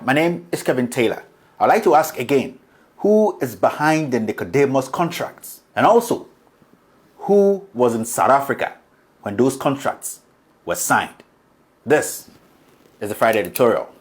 my name is Kevin Taylor. I'd like to ask again, who is behind the Nicodemus contracts? And also, who was in South Africa when those contracts were signed? This is the Friday editorial.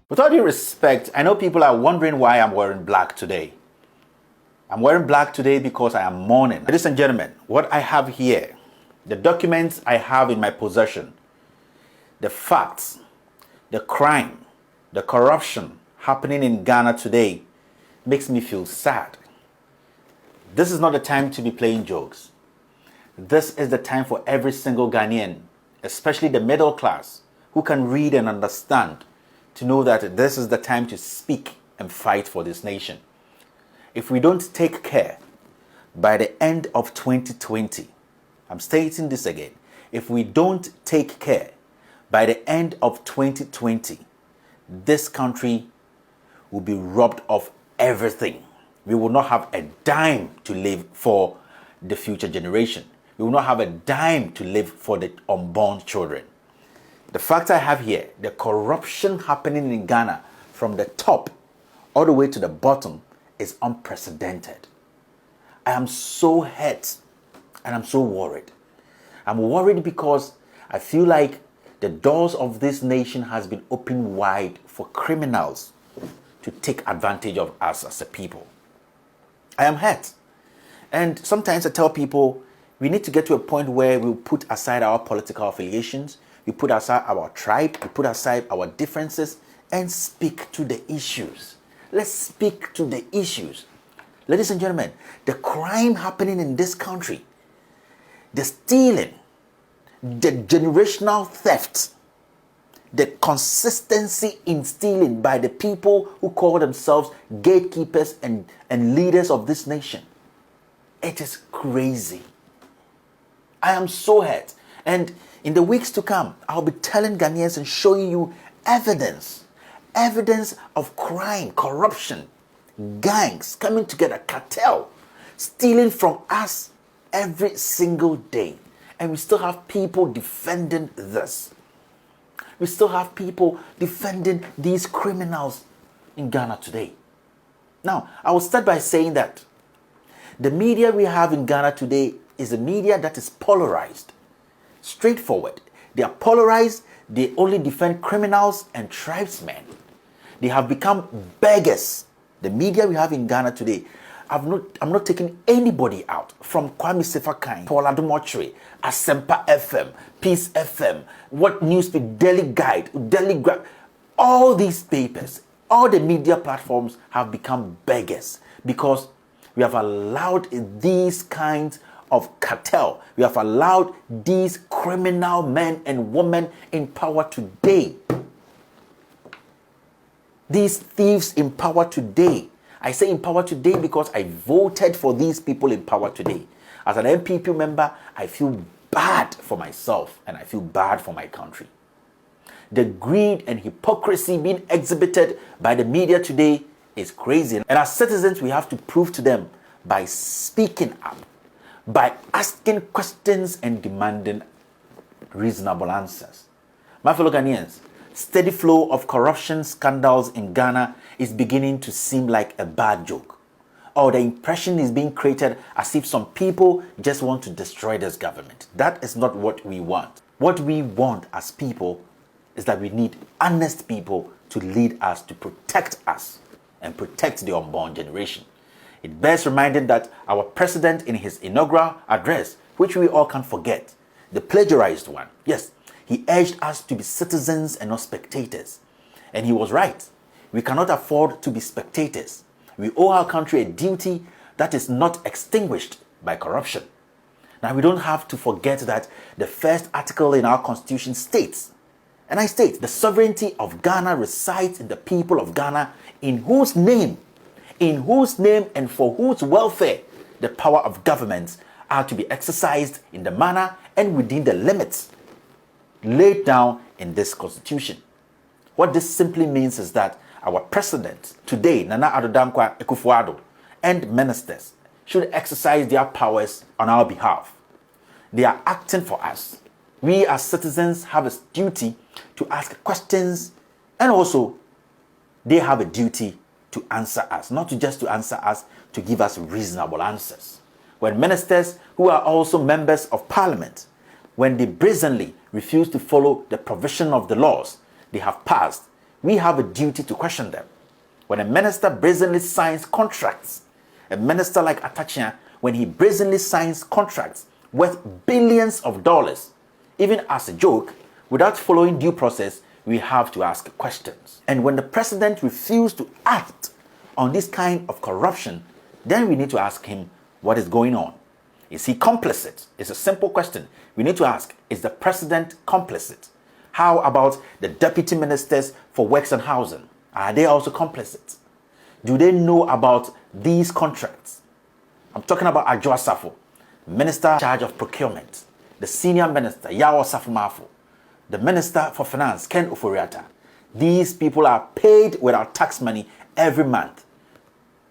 With all due respect, I know people are wondering why I'm wearing black today. I'm wearing black today because I am mourning. Ladies and gentlemen, what I have here, the documents I have in my possession, the facts, the crime, the corruption happening in Ghana today makes me feel sad. This is not the time to be playing jokes. This is the time for every single Ghanaian, especially the middle class, who can read and understand, to know that this is the time to speak and fight for this nation. If we don't take care, by the end of 2020, I'm stating this again, if we don't take care, by the end of 2020, this country will be robbed of everything. We will not have a dime to live for the future generation. We will not have a dime to live for the unborn children. The fact I have here, the corruption happening in Ghana from the top all the way to the bottom is unprecedented. I am so hurt and I'm so worried. I'm worried because I feel like the doors of this nation has been opened wide for criminals to take advantage of us as a people. I am hurt. And sometimes I tell people we need to get to a point where we'll put aside our political affiliations, we put aside our tribe, we put aside our differences and speak to the issues. Let's speak to the issues. Ladies and gentlemen, the crime happening in this country, the stealing, the generational theft, the consistency in stealing by the people who call themselves gatekeepers and leaders of this nation. It is crazy. I am so hurt. And in the weeks to come, I'll be telling Ghanaians and showing you evidence of crime, corruption, gangs coming together, cartel, stealing from us every single day. And we still have people defending this. We still have people defending these criminals in Ghana today. Now, I will start by saying that the media we have in Ghana today is a media that is polarized. Straightforward. They are polarized. They only defend criminals and tribesmen. They have become beggars. The media we have in Ghana today, I'm not taking anybody out, from Kwame Sefakan, Paul Adumochre, Asempa FM, Peace FM, what newspaper, Daily Guide, all these papers, all the media platforms have become beggars because we have allowed these kinds of cartel. We have allowed these criminal men and women in power today. These thieves in power today. I say in power today because I voted for these people in power today. As an MPP member, I feel bad for myself and I feel bad for my country. The greed and hypocrisy being exhibited by the media today is crazy. And as citizens, we have to prove to them by speaking up, by asking questions and demanding reasonable answers. My fellow Ghanaians, steady flow of corruption scandals in Ghana is beginning to seem like a bad joke. Or the impression is being created as if some people just want to destroy this government. That is not what we want. What we want as people is that we need honest people to lead us, to protect us, and protect the unborn generation. It bears reminding that our president in his inaugural address, which we all can't forget, the plagiarized one, yes, he urged us to be citizens and not spectators. And he was right. We cannot afford to be spectators. We owe our country a duty that is not extinguished by corruption. Now, we don't have to forget that the first article in our constitution states, and I state, the sovereignty of Ghana resides in the people of Ghana, in whose name and for whose welfare the power of governments are to be exercised in the manner and within the limits laid down in this constitution. What this simply means is that our president today, Nana Addo Dankwa Akufo-Addo, and ministers should exercise their powers on our behalf. They are acting for us. We as citizens have a duty to ask questions, and also they have a duty to answer us, not just to answer us, to give us reasonable answers. When ministers who are also members of parliament, when they brazenly refuse to follow the provision of the laws they have passed, we have a duty to question them. When a minister brazenly signs contracts, a minister like Akyea, when he brazenly signs contracts worth billions of dollars, even as a joke, without following due process, we have to ask questions. And when the president refuses to act on this kind of corruption, then we need to ask him what is going on. Is he complicit? It's a simple question. We need to ask, is the president complicit? How about the deputy ministers for works and housing? Are they also complicit? Do they know about these contracts? I'm talking about Adwoa Safo, minister in charge of procurement, the senior minister, Yawo Safo-Mafo, the minister for finance, Ken Ofori-Atta. These people are paid with our tax money every month,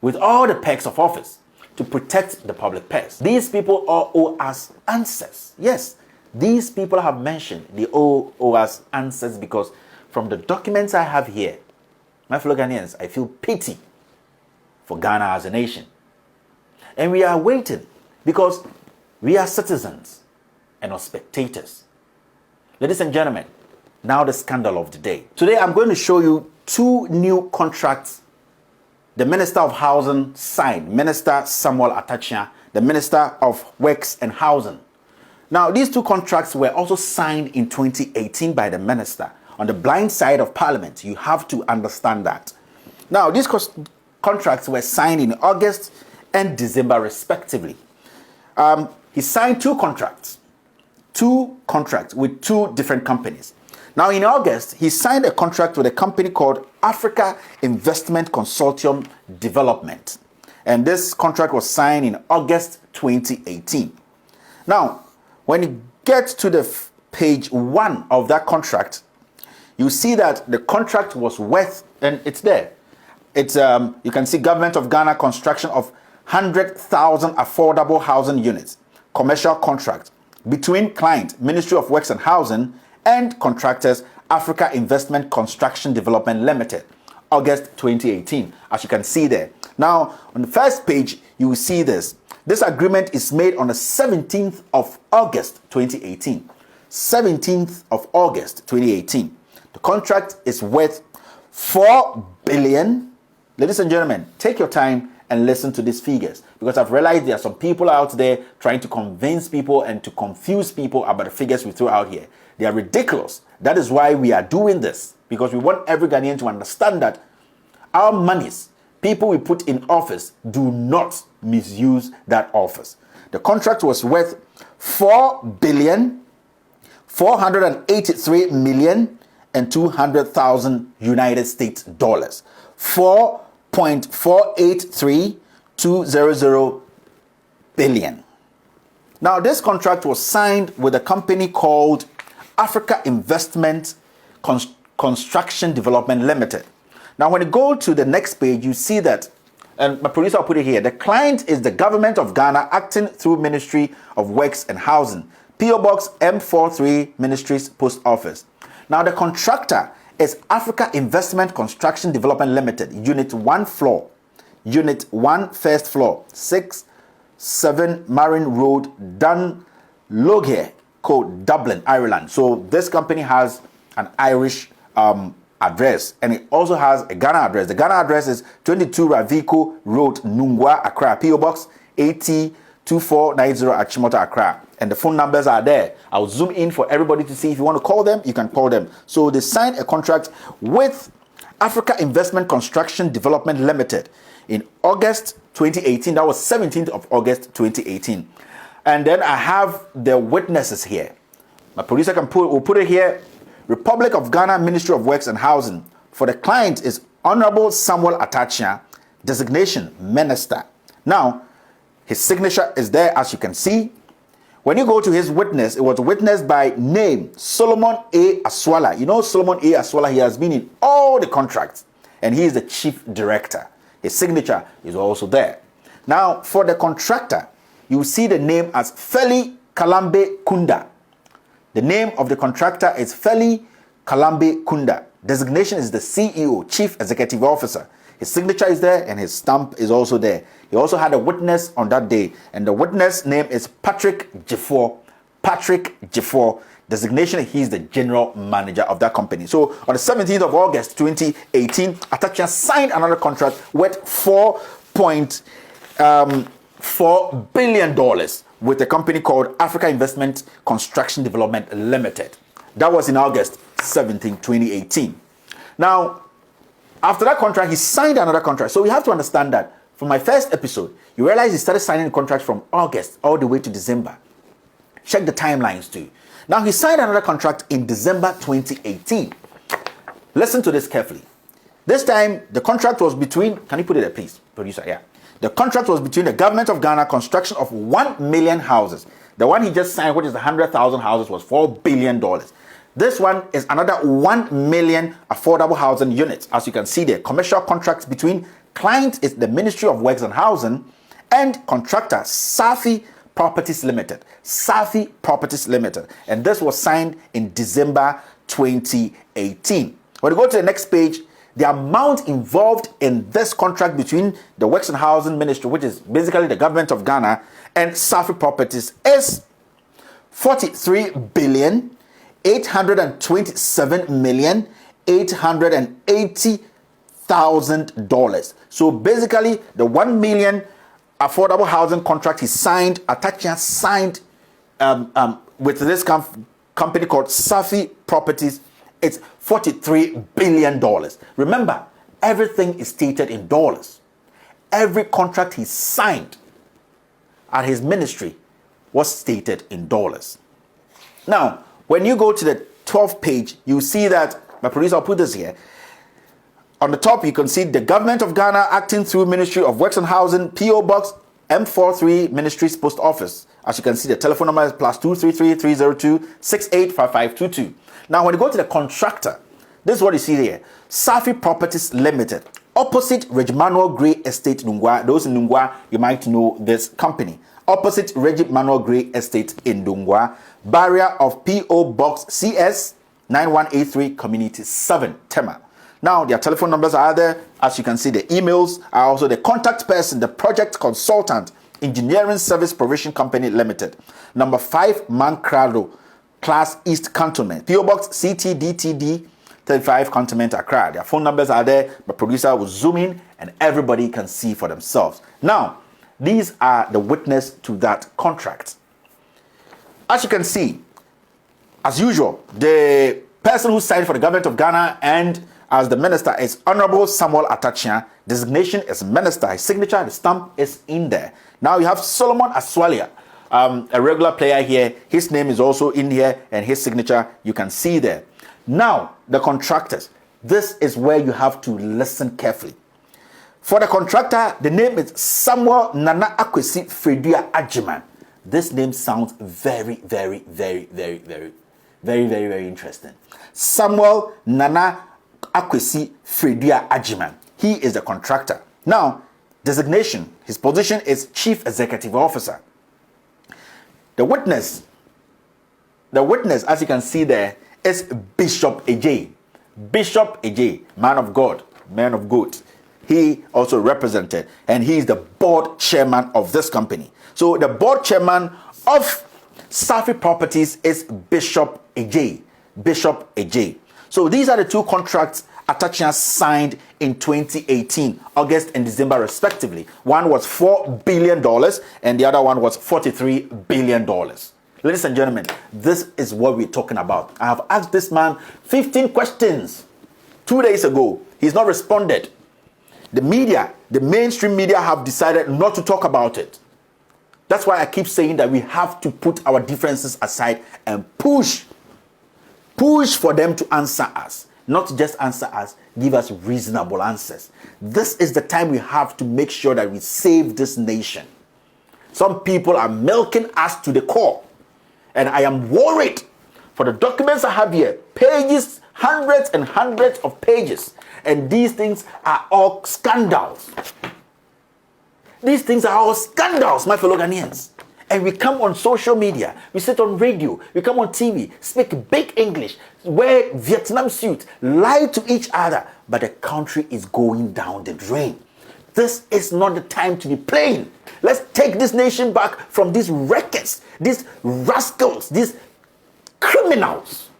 with all the perks of office, to protect the public purse. These people all owe us answers. Yes, these people have mentioned they owe us answers, because from the documents I have here, my fellow Ghanaians, I feel pity for Ghana as a nation. And we are waiting because we are citizens and not spectators. Ladies and gentlemen, now the scandal of the day. Today I'm going to show you two new contracts the Minister of Housing signed, Minister Samuel Atta, the Minister of Works and Housing. Now, these two contracts were also signed in 2018 by the minister on the blind side of Parliament. You have to understand that. Now, these contracts were signed in August and December, respectively. He signed two contracts with two different companies. Now, in August, he signed a contract with a company called Africa Investment Consortium Development. And this contract was signed in August 2018. Now, when you get to the page 1 of that contract, you see that the contract was worth, and it's there. It's you can see Government of Ghana construction of 100,000 affordable housing units, commercial contract between client, Ministry of Works and Housing, and contractors, Africa Investment Construction Development Limited, August 2018, as you can see there. Now, on the first page, you will see this. This agreement is made on the 17th of August 2018. 17th of August 2018. The contract is worth 4 billion. Ladies and gentlemen, take your time and listen to these figures, because I've realized there are some people out there trying to convince people and to confuse people about the figures we throw out here. They are ridiculous. That is why we are doing this, because we want every Ghanaian to understand that our monies, people we put in office, do not misuse that office. The contract was worth 4,483,200,000 United States dollars. 4.483200 billion. Now, this contract was signed with a company called Africa Investment Construction Development Limited. Now, when you go to the next page, you see that, and my producer will put it here, the client is the Government of Ghana acting through Ministry of Works and Housing, PO Box M43 Ministries Post Office. Now, the contractor is Africa Investment Construction Development Limited, Unit 1 floor, Unit 1 first floor, 6-7 Marine Road, Dunloughere, Code Dublin, Ireland. So this company has an Irish address, and it also has a Ghana address. The Ghana address is 22 Raviko Road, Nungwa, Accra, PO Box 802490 Achimota, Accra. And the phone numbers are there. I'll zoom in for everybody to see. If you want to call them, you can call them. So they signed a contract with Africa Investment Construction Development Limited in August 2018. That was 17th of August 2018. And then I have the witnesses here. My producer will put it here. Republic of Ghana Ministry of Works and Housing. For the client is Honorable Samuel Atta, designation Minister. Now, His signature is there, as you can see. When you go to his witness, it was witnessed by name Solomon A. Aswala. You know Solomon A. Aswala, he has been in all the contracts, and he is the chief director. His signature is also there. Now, for the contractor, you see the name as Feli Kalambe Kunda. The name of the contractor is Feli Kalambe Kunda. Designation is the CEO, Chief Executive Officer. His signature is there and his stamp is also there. He also had a witness on that day, and the witness name is Patrick Jeffor. Patrick Jeffor. Designation, he's the general manager of that company. So on the 17th of August 2018, Akyea signed another contract worth $4.4 billion with a company called Africa Investment Construction Development Limited. That was in August 17, 2018. Now, after that contract, he signed another contract. So we have to understand that from my first episode, you realize he started signing contracts from August all the way to December. Check the timelines too. Now, he signed another contract in December 2018. Listen to this carefully. This time, the contract was between, can you put it there, please, producer? Yeah. The contract was between the government of Ghana, construction of 1 million houses. The one he just signed, which is 100,000 houses, was $4 billion. This one is another 1 million affordable housing units. As you can see there, commercial contracts between client is the Ministry of Works and Housing and contractor Safi Properties Limited. Safi Properties Limited. And this was signed in December 2018. When you go to the next page, the amount involved in this contract between the Works and Housing Ministry, which is basically the government of Ghana, and Safi Properties is $43,827,880,000. So basically, the 1 million affordable housing contract he signed, Akyea signed with this company called Safi Properties, it's $43 billion. Remember, everything is stated in dollars. Every contract he signed at his ministry was stated in dollars. Now, when you go to the 12th page, you see that, my producer, I'll put this here. On the top, you can see the government of Ghana acting through Ministry of Works and Housing, P.O. Box M43 Ministries Post Office. As you can see, the telephone number is +233 302 685522. Now, when you go to the contractor, this is what you see here. Safi Properties Limited, opposite Manuel Gray Estate, Dungwa. Those in Dungwa, you might know this company. Opposite Manuel Gray Estate in Dungwa. Barrier of P.O. Box CS 9183 Community 7, Tema. Now, their telephone numbers are there. As you can see, the emails are also the contact person, the project consultant, Engineering Service Provision Company Limited. Number 5, Mankrado, Class East Cantonment. P.O. Box CTDTD 35 Cantonment, Accra. Their phone numbers are there. The producer will zoom in and everybody can see for themselves. Now, these are the witness to that contract. As you can see, as usual, the person who signed for the government of Ghana and as the minister is Honorable Samuel Akyea. Designation is minister. His signature, the stamp is in there. Now you have Solomon Aswala, a regular player here. His name is also in here and his signature you can see there. Now, the contractors. This is where you have to listen carefully. For the contractor, the name is Samuel Nana Akwesi Fredua Ajiman. This name sounds very interesting. Samuel Nana Akwesi Fredua Ajiman. He is the contractor. Now, designation, his position is Chief Executive Officer. The witness, as you can see there, is Bishop Akyea. Bishop Akyea, man of God, man of good. He also represented, and he is the board chairman of this company. So the board chairman of Safi Properties is Bishop Akyea. Bishop Akyea. So these are the two contracts Akyea signed in 2018, August and December respectively. One was $4 billion and the other one was $43 billion. Ladies and gentlemen, this is what we're talking about. I have asked this man 15 questions 2 days ago. He's not responded. The media, the mainstream media have decided not to talk about it. That's why I keep saying that we have to put our differences aside and push for them to answer us. Not just answer us, give us reasonable answers. This is the time we have to make sure that we save this nation. Some people are milking us to the core. And I am worried for the documents I have here. Pages, hundreds and hundreds of pages. And these things are all scandals. These things are all scandals, my fellow Ghanaians. And we come on social media, we sit on radio, we come on TV, speak big English, wear Vietnam suits, lie to each other, but the country is going down the drain. This is not the time to be playing. Let's take this nation back from these wreckers, these rascals, these criminals.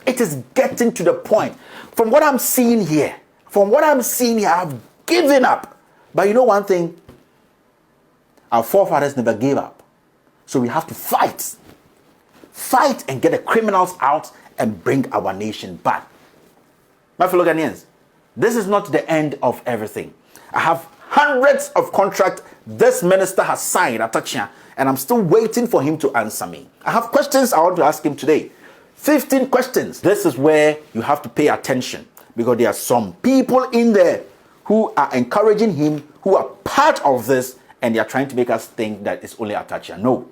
It is getting to the point. From what I'm seeing here, I've given up. But you know one thing? Our forefathers never gave up. So we have to fight. Fight and get the criminals out and bring our nation back. My fellow Ghanaians, this is not the end of everything. I have hundreds of contracts this minister has signed at Akyea, and I'm still waiting for him to answer me. I have questions I want to ask him today. 15 questions. This is where you have to pay attention, because there are some people in there who are encouraging him, who are part of this, and they are trying to make us think that it's only Akyea. No.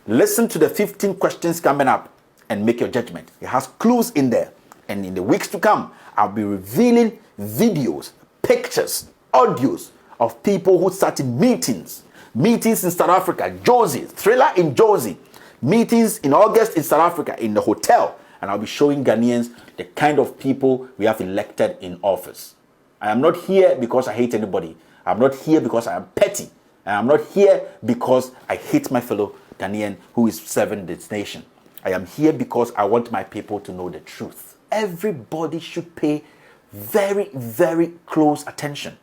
Listen to the 15 questions coming up and make your judgment. It has clues in there. And in the weeks to come, I'll be revealing videos, pictures, audios of people who started meetings. Meetings in South Africa, Josie, Thriller in Josie. Meetings in August in South Africa, in the hotel. And I'll be showing Ghanaians the kind of people we have elected in office. I am not here because I hate anybody. I'm not here because I am petty. And I'm not here because I hate my fellow Ghanaian who is serving this nation. I am here because I want my people to know the truth. Everybody should pay very, very close attention.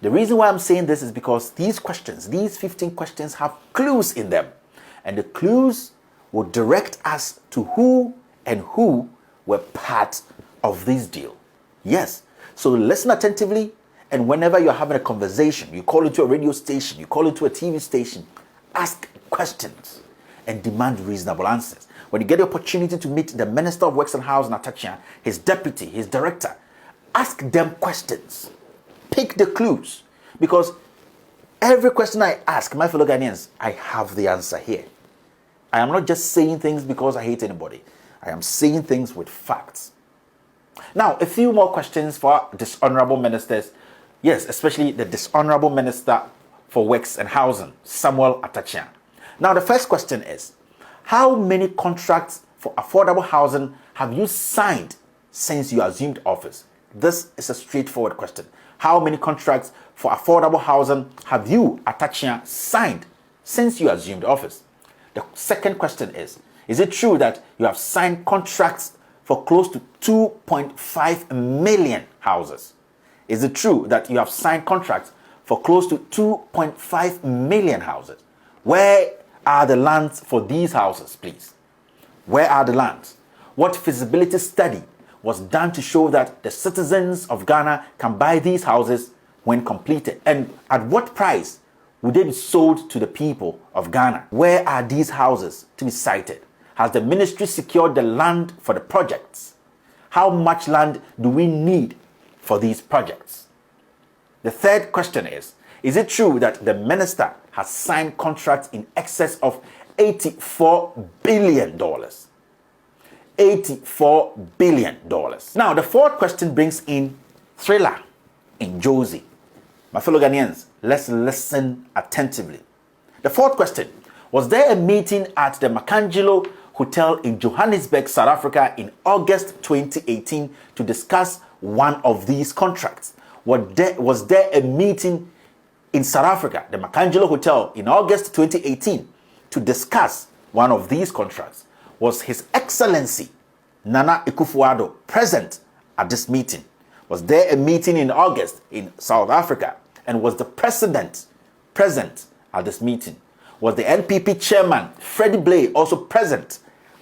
The reason why I'm saying this is because these questions, these 15 questions, have clues in them. And the clues will direct us to who and who were part of this deal. Yes. So listen attentively. And whenever you're having a conversation, you call into a radio station, you call into a TV station, ask questions and demand reasonable answers. When you get the opportunity to meet the Minister of Works and Housing at Akyea, his deputy, his director, ask them questions. Pick the clues. Because every question I ask, my fellow Ghanaians, I have the answer here. I am not just saying things because I hate anybody. I am saying things with facts. Now, a few more questions for dishonorable ministers. Yes, especially the dishonorable Minister for Works and Housing, Samuel Atta. Now, the first question is, how many contracts for affordable housing have you signed since you assumed office? This is a straightforward question. How many contracts for affordable housing have you, Akyea, signed since you assumed office? The second question is it true that you have signed contracts for close to 2.5 million houses? Is it true that you have signed contracts for close to 2.5 million houses? Where are the lands for these houses, please? Where are the lands? What feasibility study was done to show that the citizens of Ghana can buy these houses when completed? And at what price would they be sold to the people of Ghana? Where are these houses to be sited? Has the ministry secured the land for the projects? How much land do we need for these projects? The third question is it true that the minister has signed contracts in excess of $84 billion? $84 billion. Now, the fourth question brings in Thriller in Josie. My fellow Ghanaians, let's listen attentively. The fourth question, was there a meeting at the Makangelo Hotel in Johannesburg, South Africa in August 2018 to discuss one of these contracts? Was there a meeting in South Africa, the Makangelo Hotel, in August 2018 to discuss one of these contracts? Was His Excellency Nana Akufo-Addo present at this meeting? Was there a meeting in August in South Africa? And was the President present at this meeting? Was the NPP chairman, Freddie Blay, also present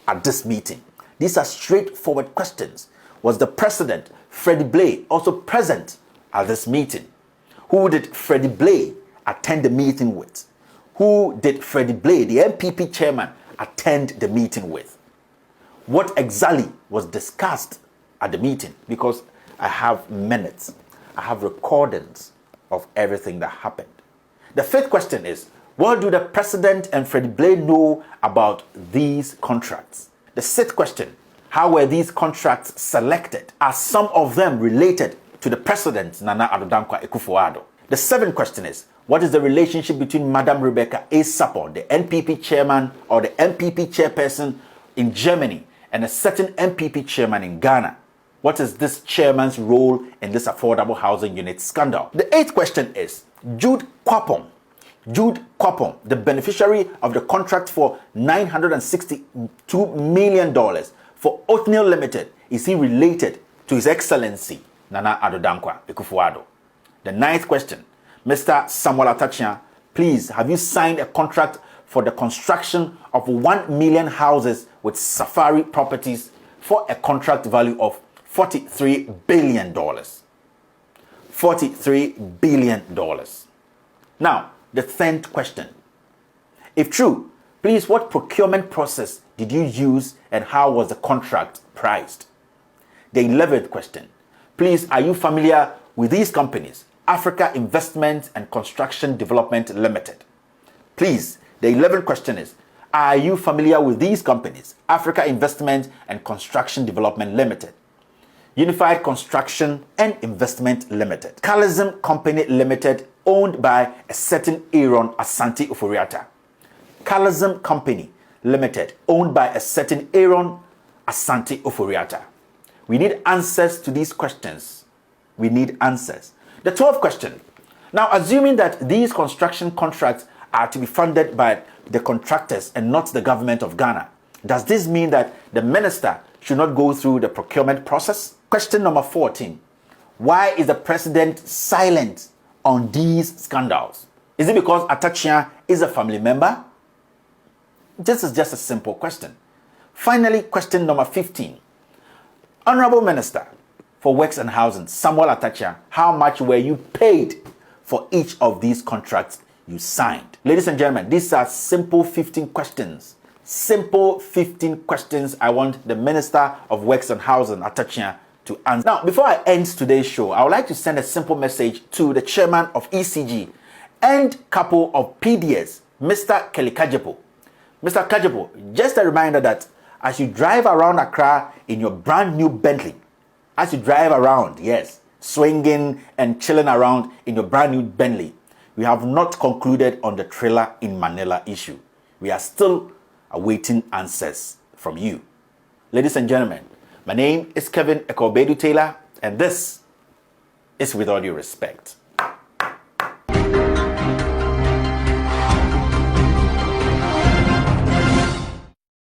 at this meeting? These are straightforward questions. Was the President, Freddie Blay, also present at this meeting? Who did Freddie Blay attend the meeting with? Who did Freddie Blay, the NPP chairman, attend the meeting with? What exactly was discussed at the meeting? Because I have minutes, I have recordings of everything that happened. The fifth question is, what do the president and Freddie Blayne know about these contracts? The sixth question, how were these contracts selected? Are some of them related to the president, Nana Addo Dankwa Akufo-Addo? The seventh question is, what is the relationship between Madam Rebecca A. Sapor, the NPP chairman or the NPP chairperson in Germany, and a certain NPP chairman in Ghana? What is this chairman's role in this affordable housing unit scandal? The eighth question is, Jude Kwapong, the beneficiary of the contract for $962 million for Othniel Limited, is he related to His Excellency Nana Addo Dankwa Akufo-Addo? The ninth question, Mr. Samuel Akyea, please, have you signed a contract for the construction of 1 million houses with Safari Properties for a contract value of $43 billion? $43 billion. Now, the 10th question. If true, please, what procurement process did you use and how was the contract priced? The 11th question. Please, are you familiar with these companies? Africa Investment and Construction Development Limited. Please, the 11th question is, are you familiar with these companies? Africa Investment and Construction Development Limited, Unified Construction and Investment Limited, Calism Company Limited, owned by a certain Aaron Asante Ofori-Atta. Calism Company Limited, owned by a certain Aaron Asante Ofori-Atta. We need answers to these questions. We need answers. The 12th question. Now, assuming that these construction contracts are to be funded by the contractors and not the government of Ghana, does this mean that the minister should not go through the procurement process? Question number 14. Why is the president silent on these scandals? Is it because Akyea is a family member? This is just a simple question. Finally, question number 15. Honorable Minister for Works and Housing, Samuel Akyea, how much were you paid for each of these contracts you signed? Ladies and gentlemen, these are simple 15 questions. Simple 15 questions I want the Minister of Works and Housing, Akyea, to answer. Now, before I end today's show, I would like to send a simple message to the chairman of ECG and couple of PDS, Mr. Kelly Kajepo. Mr. Kajepo, just a reminder that as you drive around Accra in your brand new Bentley, as you drive around, yes, swinging and chilling around in your brand new Bentley, we have not concluded on the trailer in Manila issue. We are still awaiting answers from you. Ladies and gentlemen, my name is Kevin Ekobedu Taylor, and this is With All Due Respect.